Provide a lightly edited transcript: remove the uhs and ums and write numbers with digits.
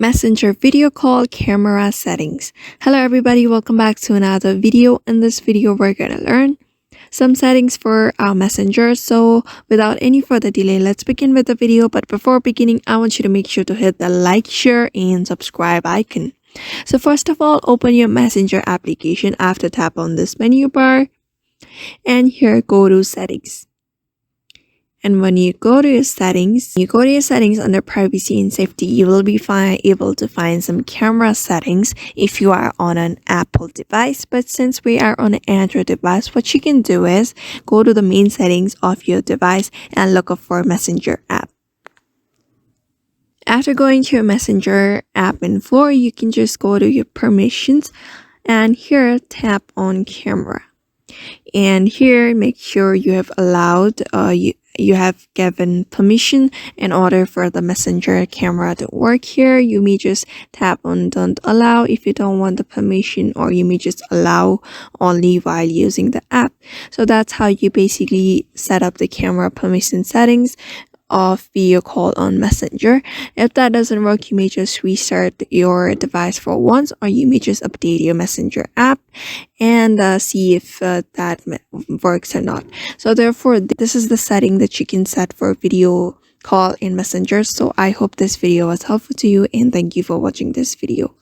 Messenger video call camera settings. Hello everybody, welcome back to another video. In this video we're gonna learn some settings for our Messenger. So without any further delay, let's begin with the video. But before beginning, I want you to make sure to hit the like, share and subscribe icon. So first of all, open your Messenger application. After, tap on this menu bar and here go to settings. And when you go to your settings, under privacy and safety, you will be able to find some camera settings if you are on an Apple device. But since we are on an Android device, what you can do is go to the main settings of your device and look up for Messenger app. After going to your Messenger app info, you can just go to your permissions and here tap on camera. And here make sure you have allowed you have given permission in order for the Messenger camera to work. Here you may just tap on don't allow if you don't want the permission, or you may just allow only while using the app. So that's how you basically set up the camera permission settings of video call on Messenger. If that doesn't work, you may just restart your device for once, or you may just update your Messenger app and see if that works or not. So therefore, this is the setting that you can set for video call in Messenger. So I hope this video was helpful to you and thank you for watching this video.